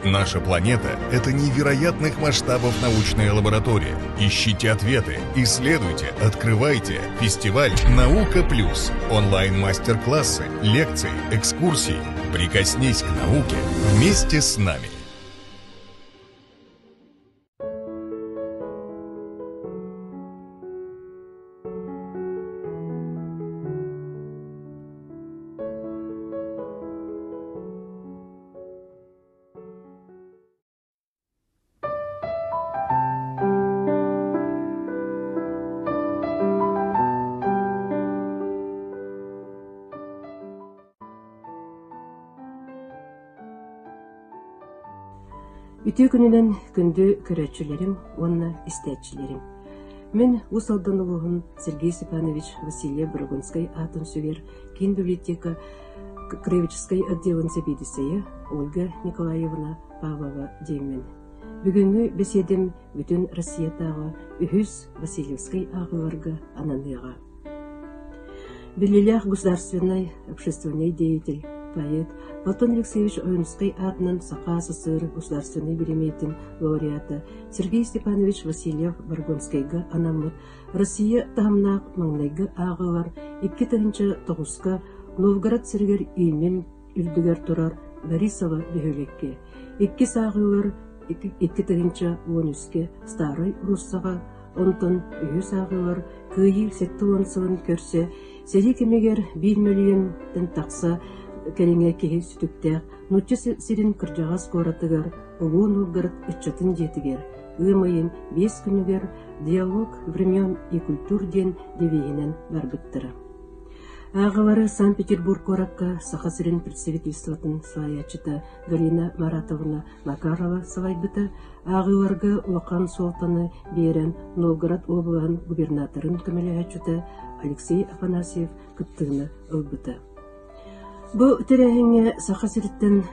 Наша планета – это невероятных масштабов научная лаборатория. Ищите ответы, исследуйте, открывайте. Фестиваль «Наука плюс». Онлайн-мастер-классы, лекции, экскурсии. Прикоснись к науке вместе с нами. Үтө күнүнен күндү көрөчүлерим, онна истечилерим. Мен усалдан улугун Сергей Степанович Васильев Барагонской атын сүгер Кен библиотека краеведческой отделын себедисея Ольга Николаевна Павлова деймен. Бүгүнгү беседем бүтүн Россиятагы үхүс Васильевской агыларга ананыга. Белилях государственный общественный деятель, поэт Платон Алексеевич Ойнский атынан Сақа СССР государственный беремейтин лауреата Сергей Степанович Васильев Барагонскайга анамыт Россия тахамнаак маңнайга ағылар 2-9 Новгород сиргер иймен үрдүгер турар Борисова бөхөлекке 2 сағылар 2-13 Старый Руссаға онтон үйүс ағылар кыйыл 7 көрсе сери кемегер 1 миллион тақса кәреңе кеһи сүтүктәк, нучы сирин кыржағас коратыгар, Улуу Новгород үтчатын жетігер, ымайын 5 күнігер диалог времен и культур ден девейінен барбыттыра. Ағылары Санкт-Петербург коракка Саха сирин представительствотын сваячыта Галина Маратовна Макарова савайбыта, ағыларга Лоқан Солтаны берен Новгород облан губернаторын көмелі Алексей Афанасьев кыттыгына ылбыта. Бу терехине Сахасириттен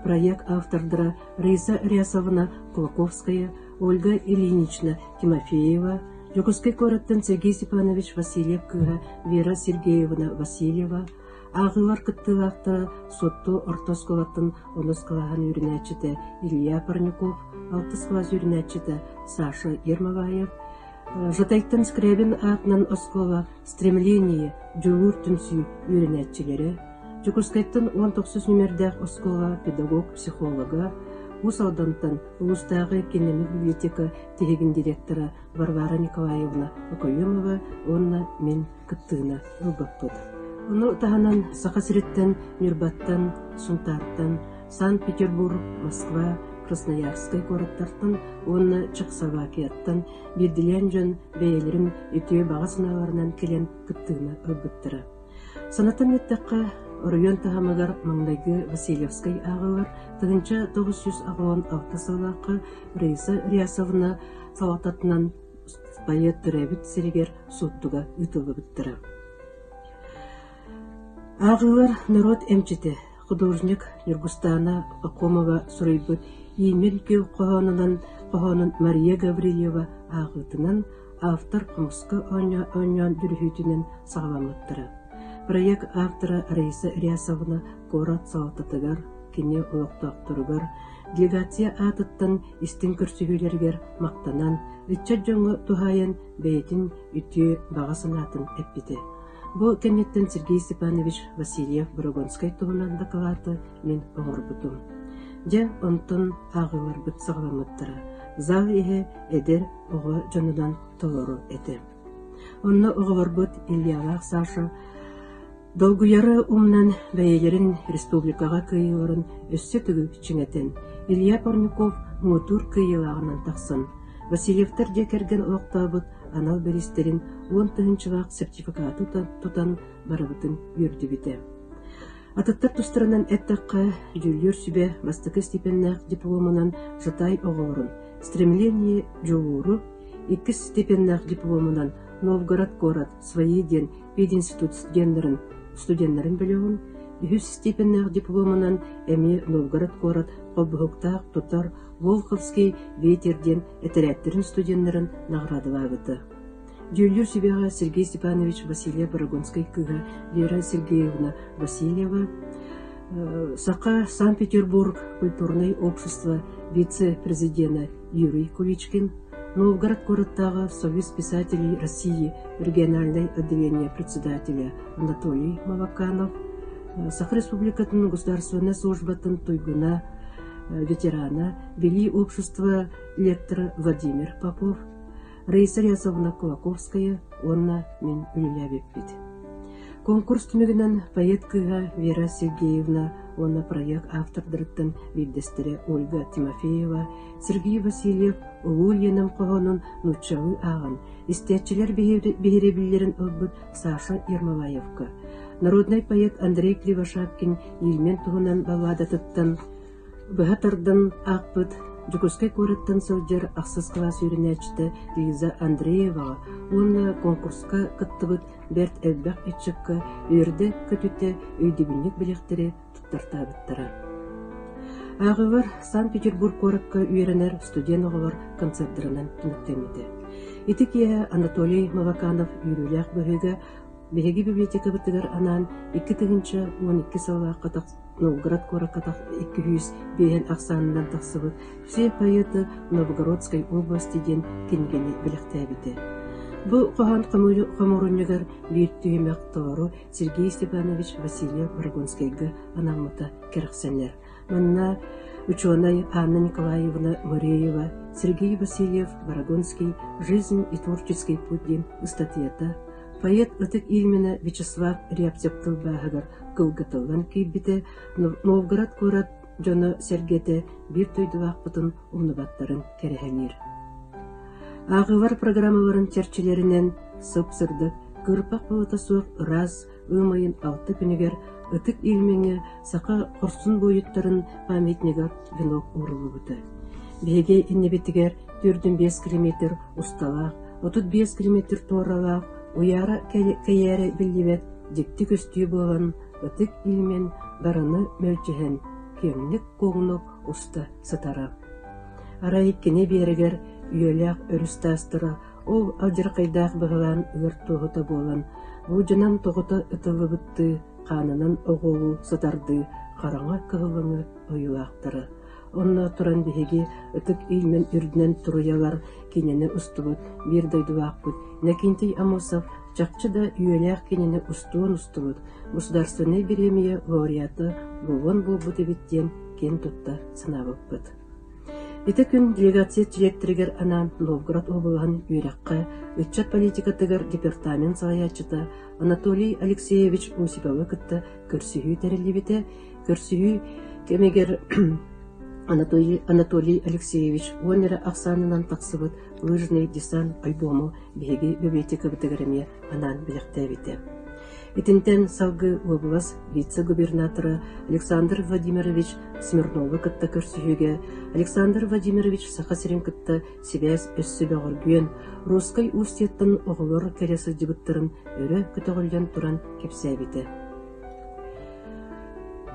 проект автордыра Раиса Рясовна Кулаковская, Ольга Ильинична Тимофеева, Жукускай кораттен Сергей Степанович Васильев кыга Вера Сергеевна Васильева, ағылар кыттылақты Сотто Ортосколатын Оноскалахан юринәчіті Илья Парников, Алтыскалаз юринәчіті Саша Ермоваев, Жатайттан Скрябин атынан Оскова Стремление Джулур Түнсүй юринәчілері, Жукускайттан 19 номердәк Оскова педагог-психолога, Усалдантан Улустағы Кенемик библиотека тегін директора Варвара Николаевна Окоемова, онна мен кыттыына ылбаппыд. Оны тағанан Сахасириттен, Нюрбаттан, Сунтарттан, Санкт-Петербург, Москва, Красноярскай городтартан, онна Чехословакияттан, Бердилен жөн бәйелерін үтіе бағасыналарынан келен кыттыына ылбыттыра. Санаттан еттаққа Оройон тахамагар маңдайгы Васильевской ағылар 1916 сылақы Раиса Рясовна салататынан поэт түрәбіт сиригер соттуға үтілі біттірі. Ағылар народ әмчеті художник Нюргустана Акомова сұрайбыт емен кеу қоғанын Мария Гаврилева ағытынан автор құмысқы ойнян дүрхетінен сағаламыттыры. Проект автора Раиса Рясовна Корат Салататыгар, Кене Улықтақтырыгар, делегация атыттан истин көрсігілергер мақтанан, үтчат жоңы тухайын бәйтін үтіе бағасынатын әппеті. Бұл кенеттен Сергей Степанович Васильев Барагонской туғынан дақалаты мен оғыр бұтым. Жа онтын ағылар бұт сағаламыттыра. Зал еге әдер оғы жонудан толору әті. Онны оғыр бұт Ильявақ Саша Долгуяры умнан бәйелерін республикаға кыйыларын өссі түгі чіңетін. Илья Парников мұтур кыйылағынан тақсын. Васильевтер декерген оқтабыт анал берістерін 10-ақ сертификаты тұтан барабытын үрді біті. Атыттар тұстырынан әттаққа жүлер сүбе бастықы степеннақ дипломынан жытай оғылырын. Стремление жолуру 2 степеннақ дипломынан Новгород город свои ден пединститут студентлерин білеуін, 100 степеннақ дипломынан әме Новгород город Қоббұқтақ тұтар Волховский ветерден әтірәттерін студентлерин наградылағыты. Жүлдер сүбеға Сергей Степанович Васильев Барагонской кыға Вера Сергеевна Васильева, Сақа Санкт-Петербург культурное общество вице-президента Юрий Куличкин, Новгород городтағы Союз писателей России региональное отделение председателя Анатолий Маваканов, Саха Республикатын государственная службатын Туйгуна ветерана, вели общество лектора Владимир Попов, Раиса Рязовна Кулаковская, онна мен Улилябеппит. Конкурс түмігінен поэткаға Вера Сергеевна, онна проект автордырыттан виддестері Ольга Тимофеева, Сергей Васильев, Улульяным қоғанын нұтчағы ағын, истиятчылар бейребілерін ылбыт Саша Ермолаевка. Народный поэт Андрей Кривошапкин елмен туғынан баладатыттан, бұғатардан ақпыт, Жукускай көріттен сылжар ақсыз класс үйрінәчті Лиза Андреева, оны конкурска кыттыбыт Берт Элбәк етшіккі үйірді көтіті өйдебінлік білектері тұттарта біттірі. Ағылар Санкт-Петербург көріккі үйрінер студент оғылар концерттірінен түніктемеді. Итікия Анатолий Маваканов үйріләқ Беги библиотека бітігер анан 2-12 сылға қатақ Новгород кора қатақ 200 бейін ақсанынан тақсыбыт все поэты Новгородской области ден кенгені біліқтәбіді. Бұл қоған қамырынығыр бір түйімек тұлару Сергей Степанович Васильев Баргонскайғы анамыта керексенер. Манна ученая Анна Николаевна Муреева, Сергей Васильев Баргонский «Жизнь и творческий путь» ден статьята. Поэт ытык илмені Вячеслав Рябцептыл бағығыр кылгытылған кейбіті Новгород көрат жоны сергеті бір тойдывақ бұтын ұмныбаттарын керехенер. Ағылар программаларын терчелерінен сып-сырдық, кырпақ бұлыта соқ ұраз, ұмайын 6 күнігер ытык илмені сақа құрсын бойыттарын памятнегар венок ұрылы бұты. Беге иннебетігер 4-5 километр ұсталақ, 35 километр торалақ, Уяра кәйәрі білдебет декті көстүй болған ұтық илмен бараны мөлчіген кемлік қоғынып ұсты сытара. Арай кене берігер үйеләқ өрістастыра, ол алжырқайдақ бұғылан ұғыр тоғыта болан, бұл жынан тоғыта ұтылы бұтты, қанынан оғылу сытарды, қараңа кығылыңы ойылақтыры. Онна туран беге ытык илмен үрдінен тұруялар кенені ұстыбыт, бір дойдуақ бұд. Накинтей Амосов чақчы да үйеләқ кенені ұстуын ұстыбыт. Государственный премия лауреаты болған бұл бұд ебеттен кен тұтта сынабып бұд. Еті күн делегация директоригер анан Новгород облығын үйрәққа үтчат политикатығыр департамент салаячыта Анатолий Алексеевич Осиповы кітті көрсігі тәрелебеті, көрсігі кемегер Анатолий Алексеевич Онера Ақсанынан тақсыбыт лыжный десант альбому беги библиотека бітігіріме анан біліқтәбеті. Итинтен салгы область вице-губернаторы Александр Владимирович Смирновы кытта көрсүйеге, Александр Владимирович Сахасирин кытта себәс өссі бәғыргүйен, Русскай устеттін оғылыр кәресі дебіттірін өрі күтіғілден тұран кепсәбеті.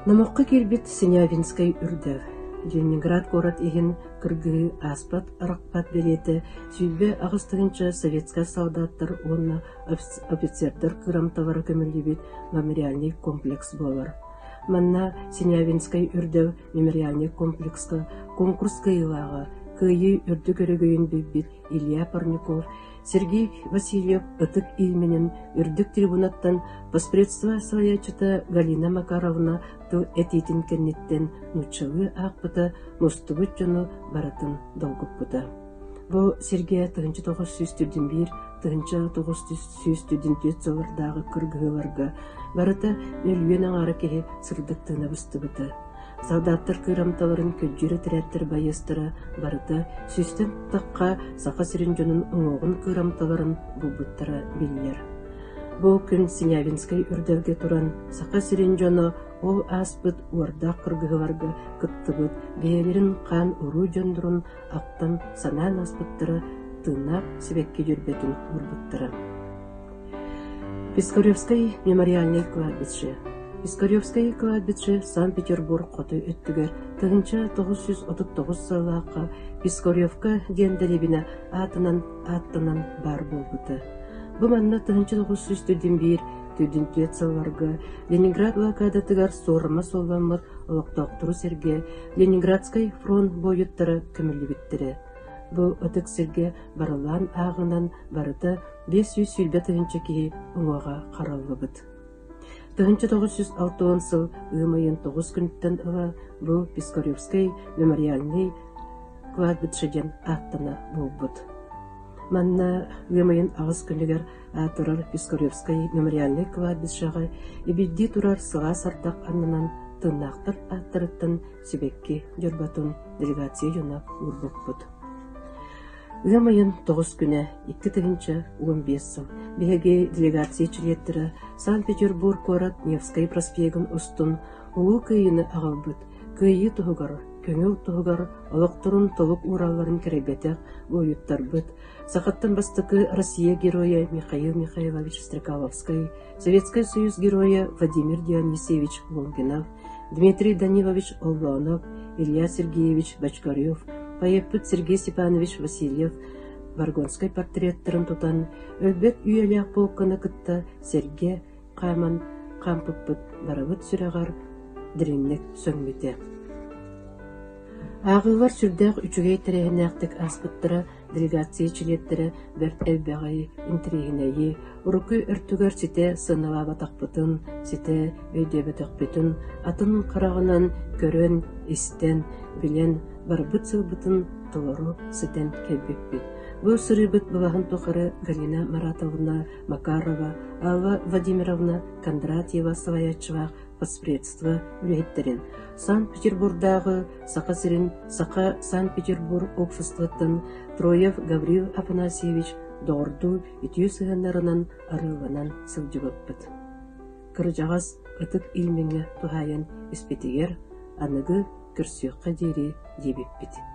Намоққа келбет Синявинскай үрдәв. Ленинград город иген кыргы аспат арақпат береті, сүйбе ағыстығынша советская солдаттар онна офицердар кырамтавары көмілдебет мемориальный комплекс болар. Манна Синявинскай үрдәв мемориальный комплексқа конкурска илаға, күйі үрді көрігейін бейбет Илья Парников, Сергей Васильев ытык илменен үрдік трибунаттан поспредство своячыта Галина Макаровна тыл этитин кеннеттен нучылы ақпыта мустубыт жону баратын долгуппыта. Бұл Сергей 1901, 1904 жылдардағы кыргыларга барыта өлген аңары кеге сырдықтыны бұстыбыта. Солдаттар кырамталарын көджірі тірәттір байыстыра барыта сүстен таққа сақа сиренжонын ұңоғын кырамталарын бұлбыттыра білер. Бұл күн Синявинскай үрдерге туран сақа сиренжоны ол аспыт уардақ кыргығыларға кыттыбыт, бейелерін қан ұру жондырын ақтан санан аспыттыра тыңнап себекке жүрбетін ұрбыттыра. Пискаревскай мемориальный кладбище. Пискаревскай кладбище Санкт-Петербург қоты өттігер 1939 сылаққа Пискаревка дендеребіне аттынан бар болбыты. Бұл манна 1941 түйдінтет сылларга Ленинград блокадатыгар сорма солбамыр олоқтоқтыру серге Ленинградскай фронт бойыттары көмілі біттірі. Бұл өтік серге барылан ағынан барыты 500 сүлбе тыгынчы кейі ұлаға қаралғы бұд. 1906 сыл ұйымайын 9 күнттен ұла бұл Пискаревский мемориальный кладбищеден аттына бұл бұд. Манна ұйымайын ағыз күнігер атырар Пискаревский мемориальный кладбищаға ебедді тұрар сыға сартақ анынан тыннақтыр аттырыттын себекке жүрбатын делегация юнап урбук бұд. Ұйымайын 9 күні 2-15 сыл беге делегация чилеттері Санкт-Петербург город Невский проспегін ұстын ұлы көйіні ағалбыд, көйі тұғығар, көңіл тұғығар, олықтырын толық ураларын керебетек ойыттар бұд. Сақаттан бастықы Россия героя Михаил Михайлович Стрекаловский, Советский Союз героя Владимир Дионисевич Лунгинов, Дмитрий Данилович Олонов, Илья Сергеевич Бочкарев, Паеппыт Сергей Степанович Васильев, Варгонской портреттарын тутан, өлбет үйелек полканы кытта Серге Қаман Қампыппыт барабыт сүрағар діріннік сөңметі. Ағылар сүрдәқ үчігей тәрәйінәқтік аспыттыра делегация чилеттері бәрт әлбәғай интригінәйі, ұрықы үртігер сите сынала батақпытын, сите өйдебетіқпетін, атын қарағынан көрін, істен, білен, барбыт сылбытын толыру сітен кәлбеппет. Бұл сырыбыт бұлағын тоқыры Галина Маратовна Макарова, Алла Владимировна Кондратьева Салаячева поспредство үлейттерін. Санкт-Петербургдағы Сақа сірін Сақа Санкт-Петербург обществотын Троев Гаврил Афанасьевич доғырду үтіу сығандарынан арылғанан сылжығыппыт. Кыржағас ытык илмеңе тухайын іспетегер анығы күрсіққа дейрі дебеппет.